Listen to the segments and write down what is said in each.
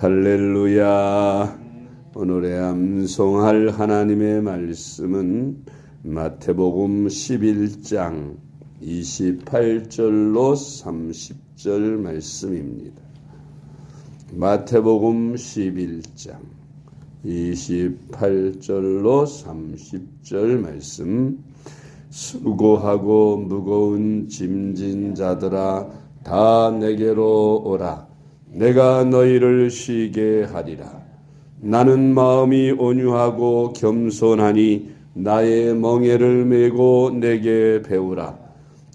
할렐루야. 오늘의 암송할 하나님의 말씀은 마태복음 11장 28절로 30절 말씀입니다. 마태복음 11장 28절로 30절 말씀. 수고하고 무거운 짐진 자들아 다 내게로 오라. 내가 너희를 쉬게 하리라. 나는 마음이 온유하고 겸손하니 나의 멍에를 메고 내게 배우라.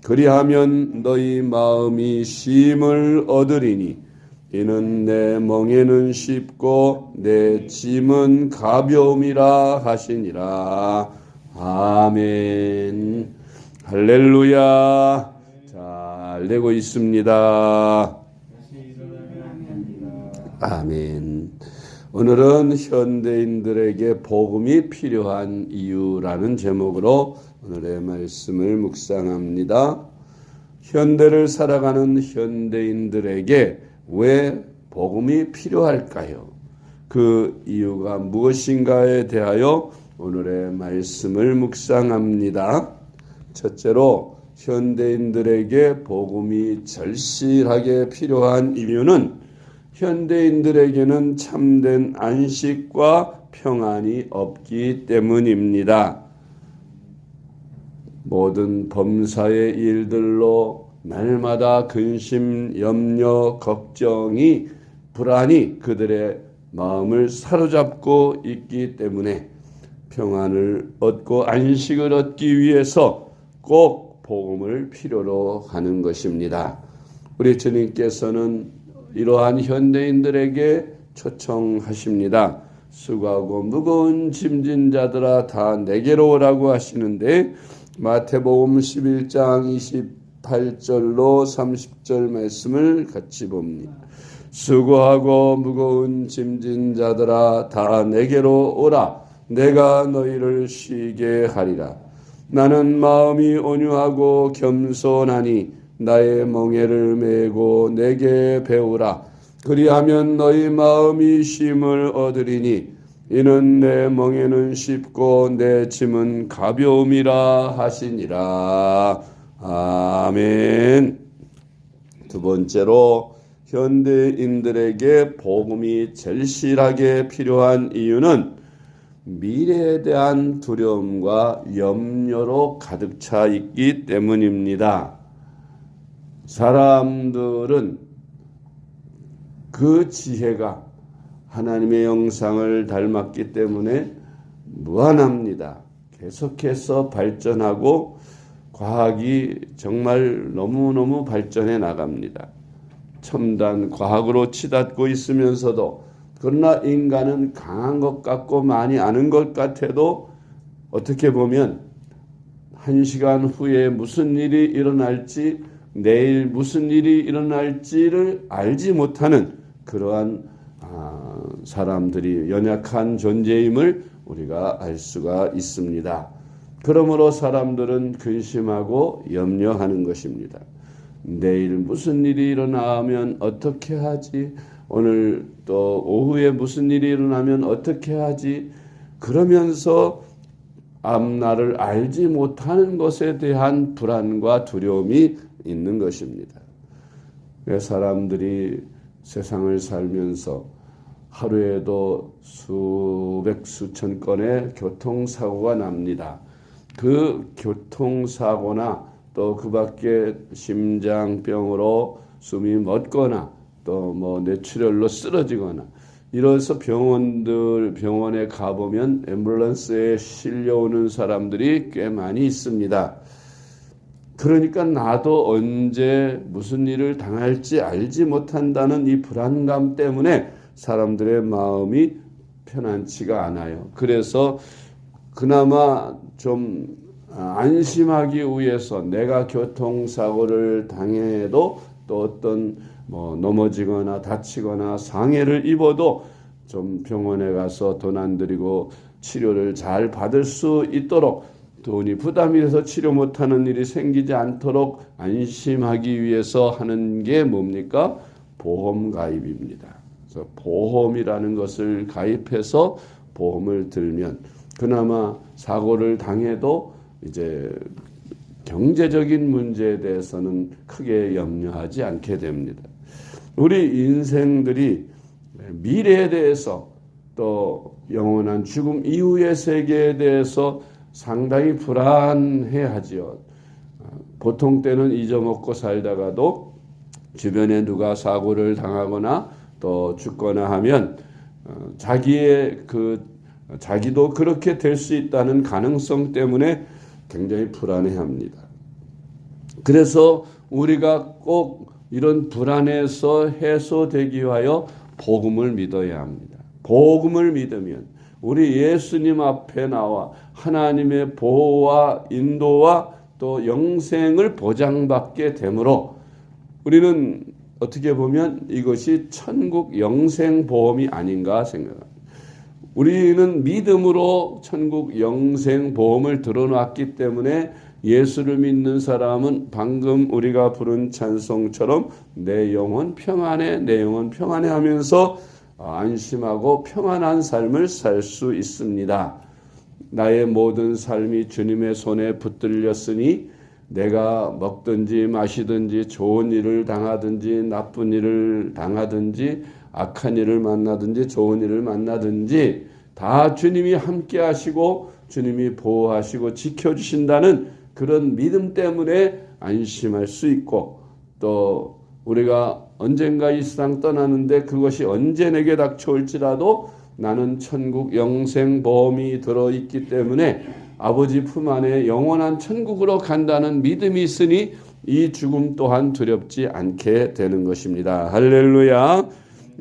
그리하면 너희 마음이 쉼을 얻으리니 이는 내 멍에는 쉽고 내 짐은 가벼움이라 하시니라. 아멘. 할렐루야. 잘 되고 있습니다. 아멘. 오늘은 현대인들에게 복음이 필요한 이유라는 제목으로 오늘의 말씀을 묵상합니다. 현대를 살아가는 현대인들에게 왜 복음이 필요할까요? 그 이유가 무엇인가에 대하여 오늘의 말씀을 묵상합니다. 첫째로 현대인들에게 복음이 절실하게 필요한 이유는 현대인들에게는 참된 안식과 평안이 없기 때문입니다. 모든 범사의 일들로 날마다 근심, 염려, 걱정이, 불안이 그들의 마음을 사로잡고 있기 때문에 평안을 얻고 안식을 얻기 위해서 꼭 복음을 필요로 하는 것입니다. 우리 주님께서는 이러한 현대인들에게 초청하십니다. 수고하고 무거운 짐진 자들아 다 내게로 오라고 하시는데 마태복음 11장 28절로 30절 말씀을 같이 봅니다. 수고하고 무거운 짐진 자들아 다 내게로 오라. 내가 너희를 쉬게 하리라. 나는 마음이 온유하고 겸손하니 나의 멍에를 메고 내게 배우라. 그리하면 너희 마음이 쉼을 얻으리니 이는 내 멍에는 쉽고 내 짐은 가벼움이라 하시니라. 아멘. 두 번째로 현대인들에게 복음이 절실하게 필요한 이유는 미래에 대한 두려움과 염려로 가득 차 있기 때문입니다. 사람들은 그 지혜가 하나님의 형상을 닮았기 때문에 무한합니다. 계속해서 발전하고 과학이 정말 너무너무 발전해 나갑니다. 첨단 과학으로 치닫고 있으면서도 그러나 인간은 강한 것 같고 많이 아는 것 같아도 어떻게 보면 1시간 후에 무슨 일이 일어날지 내일 무슨 일이 일어날지를 알지 못하는 그러한 사람들이 연약한 존재임을 우리가 알 수가 있습니다. 그러므로 사람들은 근심하고 염려하는 것입니다. 내일 무슨 일이 일어나면 어떻게 하지? 오늘 또 오후에 무슨 일이 일어나면 어떻게 하지? 그러면서 앞날을 알지 못하는 것에 대한 불안과 두려움이 있는 것입니다. 사람들이 세상을 살면서 하루에도 수백 수천 건의 교통사고가 납니다. 그 교통사고나 또 그 밖에 심장병으로 숨이 멎거나 또 뇌출혈로 쓰러지거나 이래서 병원에 가보면 앰뷸런스에 실려오는 사람들이 꽤 많이 있습니다. 그러니까 나도 언제 무슨 일을 당할지 알지 못한다는 이 불안감 때문에 사람들의 마음이 편안치가 않아요. 그래서 그나마 좀 안심하기 위해서 내가 교통사고를 당해도 또 어떤 넘어지거나 다치거나 상해를 입어도 좀 병원에 가서 돈 안 들이고 치료를 잘 받을 수 있도록 돈이 부담이 돼서 치료 못하는 일이 생기지 않도록 안심하기 위해서 하는 게 뭡니까? 보험 가입입니다. 그래서 보험이라는 것을 가입해서 보험을 들면 그나마 사고를 당해도 이제 경제적인 문제에 대해서는 크게 염려하지 않게 됩니다. 우리 인생들이 미래에 대해서 또 영원한 죽음 이후의 세계에 대해서 상당히 불안해하지요. 보통 때는 잊어먹고 살다가도 주변에 누가 사고를 당하거나 또 죽거나 하면 자기도 그렇게 될 수 있다는 가능성 때문에 굉장히 불안해합니다. 그래서 우리가 꼭 이런 불안에서 해소되기 위하여 복음을 믿어야 합니다. 복음을 믿으면 우리 예수님 앞에 나와 하나님의 보호와 인도와 또 영생을 보장받게 되므로 우리는 어떻게 보면 이것이 천국 영생보험이 아닌가 생각합니다. 우리는 믿음으로 천국 영생보험을 들어놨기 때문에 예수를 믿는 사람은 방금 우리가 부른 찬송처럼 내 영혼 평안해, 내 영혼 평안해 하면서 안심하고 평안한 삶을 살 수 있습니다. 나의 모든 삶이 주님의 손에 붙들렸으니 내가 먹든지 마시든지 좋은 일을 당하든지 나쁜 일을 당하든지 악한 일을 만나든지 좋은 일을 만나든지 다 주님이 함께 하시고 주님이 보호하시고 지켜주신다는 그런 믿음 때문에 안심할 수 있고 또 우리가 언젠가 이 세상 떠나는데 그것이 언제 내게 닥쳐올지라도 나는 천국 영생보험이 들어있기 때문에 아버지 품 안에 영원한 천국으로 간다는 믿음이 있으니 이 죽음 또한 두렵지 않게 되는 것입니다. 할렐루야.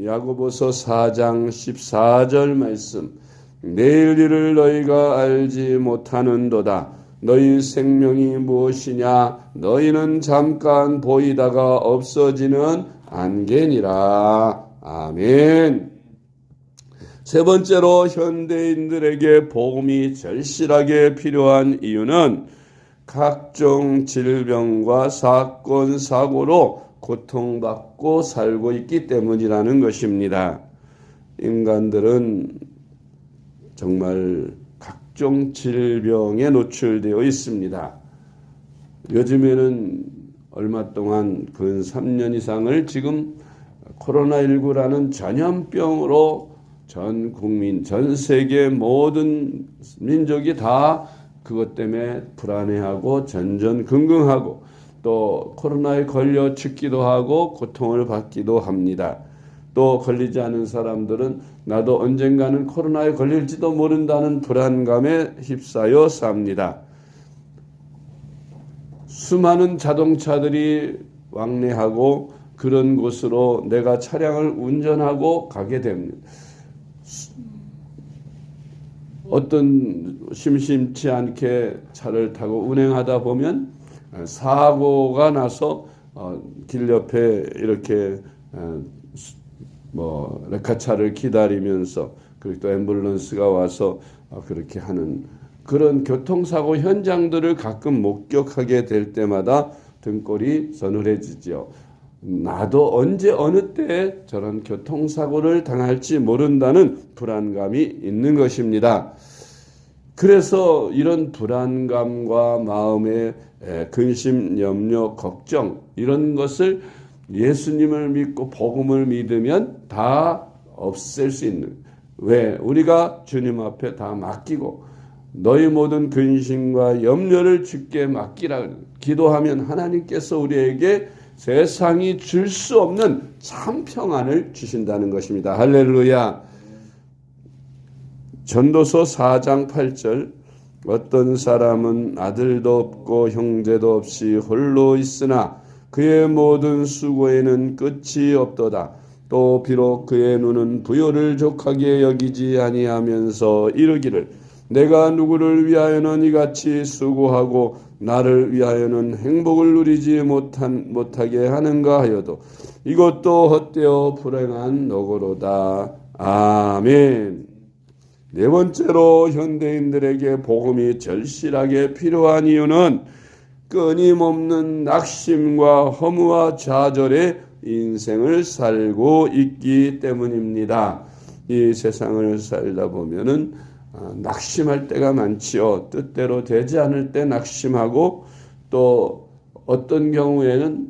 야고보서 4장 14절 말씀. 내일 일을 너희가 알지 못하는도다. 너희 생명이 무엇이냐? 너희는 잠깐 보이다가 없어지는 안개니라. 아멘. 세 번째로 현대인들에게 복음이 절실하게 필요한 이유는 각종 질병과 사건, 사고로 고통받고 살고 있기 때문이라는 것입니다. 인간들은 정말 각종 질병에 노출되어 있습니다. 요즘에는 얼마 동안 근 3년 이상을 지금 코로나19라는 전염병으로 전 국민, 전 세계 모든 민족이 다 그것 때문에 불안해하고 전전긍긍하고 또 코로나에 걸려 죽기도 하고 고통을 받기도 합니다. 또 걸리지 않은 사람들은 나도 언젠가는 코로나에 걸릴지도 모른다는 불안감에 휩싸여 삽니다. 수많은 자동차들이 왕래하고 그런 곳으로 내가 차량을 운전하고 가게 됩니다. 어떤 심심치 않게 차를 타고 운행하다 보면 사고가 나서 길 옆에 이렇게 레카차를 기다리면서 그리고 또 앰뷸런스가 와서 그렇게 하는 그런 교통사고 현장들을 가끔 목격하게 될 때마다 등골이 서늘해지죠. 나도 언제 어느 때 저런 교통사고를 당할지 모른다는 불안감이 있는 것입니다. 그래서 이런 불안감과 마음의 근심, 염려, 걱정 이런 것을 예수님을 믿고 복음을 믿으면 다 없앨 수 있는, 왜? 우리가 주님 앞에 다 맡기고 너희 모든 근심과 염려를 주께 맡기라 기도하면 하나님께서 우리에게 세상이 줄 수 없는 참 평안을 주신다는 것입니다. 할렐루야. 전도서 4장 8절. 어떤 사람은 아들도 없고 형제도 없이 홀로 있으나 그의 모든 수고에는 끝이 없도다. 또 비록 그의 눈은 부요를 족하게 여기지 아니하면서 이르기를 내가 누구를 위하여는 이같이 수고하고 나를 위하여는 행복을 누리지 못하게 하는가 하여도 이것도 헛되어 불행한 노고로다. 아멘. 네 번째로 현대인들에게 복음이 절실하게 필요한 이유는 끊임없는 낙심과 허무와 좌절에 인생을 살고 있기 때문입니다. 이 세상을 살다 보면은 낙심할 때가 많지요. 뜻대로 되지 않을 때 낙심하고, 또 어떤 경우에는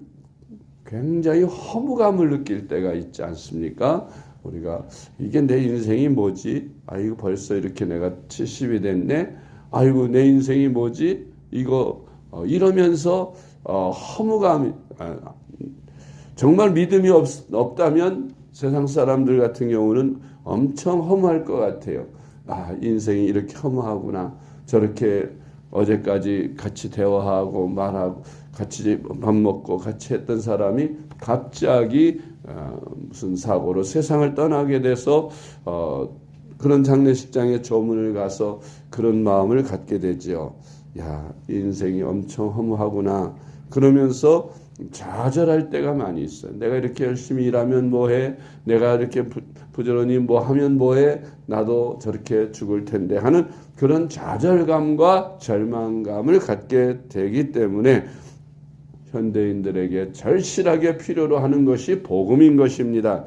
굉장히 허무감을 느낄 때가 있지 않습니까? 우리가 이게 내 인생이 뭐지? 아이고 벌써 이렇게 내가 70이 됐네. 아이고 내 인생이 뭐지? 이거 이러면서 허무감이, 정말 믿음이 없다면 세상 사람들 같은 경우는 엄청 허무할 것 같아요. 인생이 이렇게 허무하구나. 저렇게 어제까지 같이 대화하고 말하고 같이 밥 먹고 같이 했던 사람이 갑자기 무슨 사고로 세상을 떠나게 돼서 그런 장례식장에 조문을 가서 그런 마음을 갖게 되죠. 인생이 엄청 허무하구나. 그러면서 좌절할 때가 많이 있어요. 내가 이렇게 열심히 일하면 뭐해? 내가 이렇게 부지런히 뭐 하면 뭐해? 나도 저렇게 죽을 텐데 하는 그런 좌절감과 절망감을 갖게 되기 때문에 현대인들에게 절실하게 필요로 하는 것이 복음인 것입니다.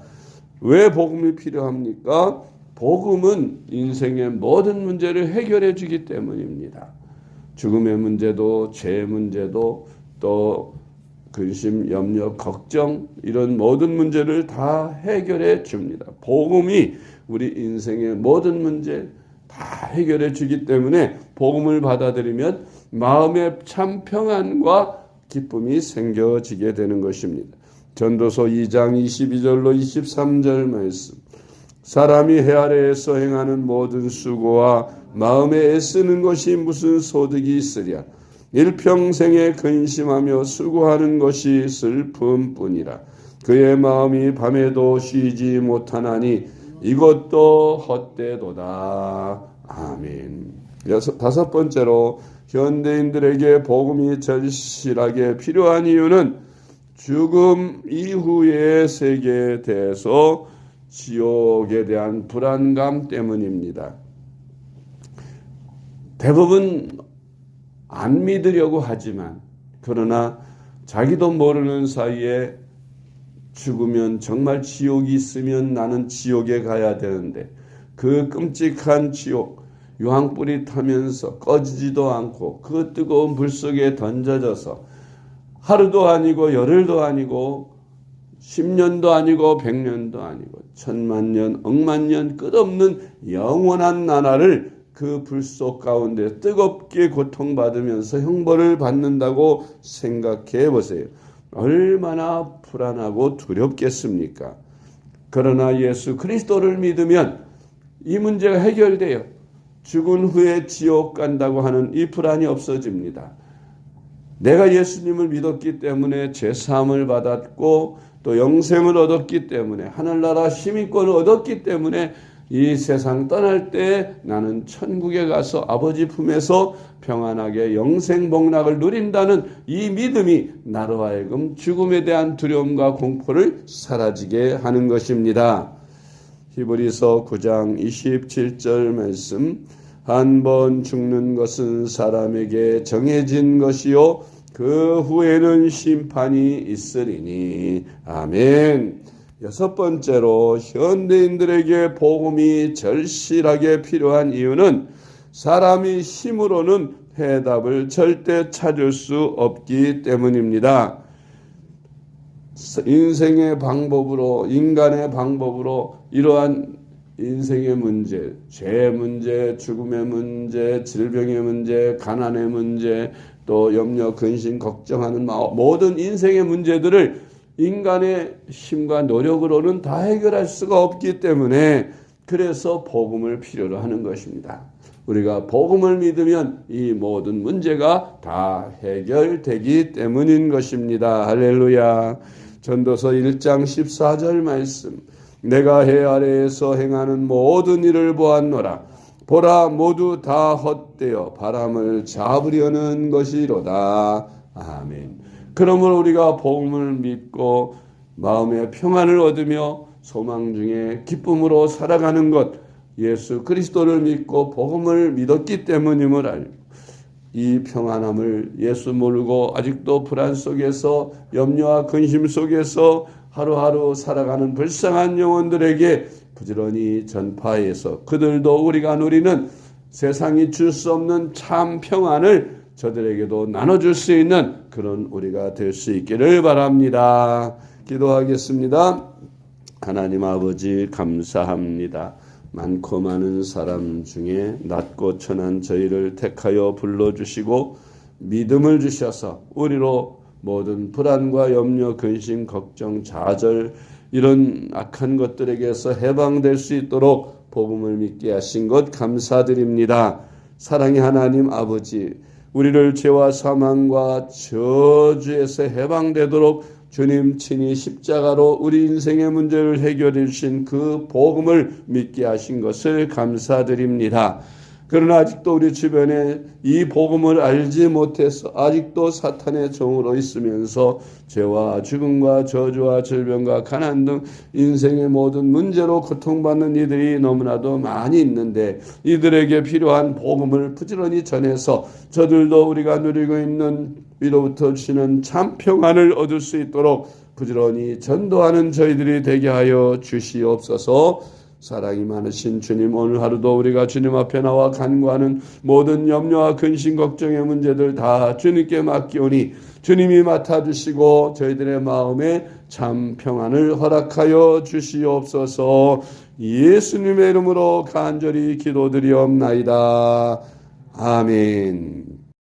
왜 복음이 필요합니까? 복음은 인생의 모든 문제를 해결해 주기 때문입니다. 죽음의 문제도, 죄의 문제도, 또 근심, 염려, 걱정, 이런 모든 문제를 다 해결해 줍니다. 복음이 우리 인생의 모든 문제 다 해결해 주기 때문에 복음을 받아들이면 마음에 참 평안과 기쁨이 생겨지게 되는 것입니다. 전도서 2장 22절로 23절 말씀. 사람이 해 아래에서 행하는 모든 수고와 마음에 애쓰는 것이 무슨 소득이 있으랴. 일평생에 근심하며 수고하는 것이 슬픔뿐이라. 그의 마음이 밤에도 쉬지 못하나니 이것도 헛되도다. 아멘. 다섯 번째로 현대인들에게 복음이 절실하게 필요한 이유는 죽음 이후의 세계에 대해서 지옥에 대한 불안감 때문입니다. 대부분 안 믿으려고 하지만, 그러나 자기도 모르는 사이에 죽으면 정말 지옥이 있으면 나는 지옥에 가야 되는데, 그 끔찍한 지옥, 유황불이 타면서 꺼지지도 않고 그 뜨거운 불 속에 던져져서 하루도 아니고 열흘도 아니고 10년도 아니고 100년도 아니고 1000만년, 억만년 끝없는 영원한 나날을 그 불 속 가운데 뜨겁게 고통받으면서 형벌을 받는다고 생각해 보세요. 얼마나 불안하고 두렵겠습니까? 그러나 예수 그리스도를 믿으면 이 문제가 해결돼요. 죽은 후에 지옥 간다고 하는 이 불안이 없어집니다. 내가 예수님을 믿었기 때문에 죄사함을 받았고 또 영생을 얻었기 때문에, 하늘나라 시민권을 얻었기 때문에 이 세상 떠날 때 나는 천국에 가서 아버지 품에서 평안하게 영생 복락을 누린다는 이 믿음이 나로 하여금 죽음에 대한 두려움과 공포를 사라지게 하는 것입니다. 히브리서 9장 27절 말씀. 한 번 죽는 것은 사람에게 정해진 것이요 그 후에는 심판이 있으리니. 아멘. 여섯 번째로 현대인들에게 복음이 절실하게 필요한 이유는 사람이 힘으로는 해답을 절대 찾을 수 없기 때문입니다. 인생의 방법으로, 인간의 방법으로 이러한 인생의 문제, 죄의 문제, 죽음의 문제, 질병의 문제, 가난의 문제, 또 염려, 근심, 걱정하는 모든 인생의 문제들을 인간의 힘과 노력으로는 다 해결할 수가 없기 때문에, 그래서 복음을 필요로 하는 것입니다. 우리가 복음을 믿으면 이 모든 문제가 다 해결되기 때문인 것입니다. 할렐루야. 전도서 1장 14절 말씀. 내가 해 아래에서 행하는 모든 일을 보았노라. 보라, 모두 다 헛되어 바람을 잡으려는 것이로다. 아멘. 그러므로 우리가 복음을 믿고 마음의 평안을 얻으며 소망 중에 기쁨으로 살아가는 것, 예수 그리스도를 믿고 복음을 믿었기 때문임을 알고, 이 평안함을 예수 모르고 아직도 불안 속에서 염려와 근심 속에서 하루하루 살아가는 불쌍한 영혼들에게 부지런히 전파해서 그들도 우리가 누리는 세상이 줄 수 없는 참 평안을 저들에게도 나눠줄 수 있는 그런 우리가 될 수 있기를 바랍니다. 기도하겠습니다. 하나님 아버지 감사합니다. 많고 많은 사람 중에 낮고 천한 저희를 택하여 불러주시고 믿음을 주셔서 우리로 모든 불안과 염려, 근심, 걱정, 좌절 이런 악한 것들에게서 해방될 수 있도록 복음을 믿게 하신 것 감사드립니다. 사랑의 하나님 아버지, 우리를 죄와 사망과 저주에서 해방되도록 주님 친히 십자가로 우리 인생의 문제를 해결해 주신 그 복음을 믿게 하신 것을 감사드립니다. 그러나 아직도 우리 주변에 이 복음을 알지 못해서 아직도 사탄의 종으로 있으면서 죄와 죽음과 저주와 질병과 가난 등 인생의 모든 문제로 고통받는 이들이 너무나도 많이 있는데 이들에게 필요한 복음을 부지런히 전해서 저들도 우리가 누리고 있는 위로부터 주시는 참 평안을 얻을 수 있도록 부지런히 전도하는 저희들이 되게 하여 주시옵소서. 사랑이 많으신 주님, 오늘 하루도 우리가 주님 앞에 나와 간구하는 모든 염려와 근심 걱정의 문제들 다 주님께 맡기오니 주님이 맡아주시고 저희들의 마음에 참 평안을 허락하여 주시옵소서. 예수님의 이름으로 간절히 기도드리옵나이다. 아멘.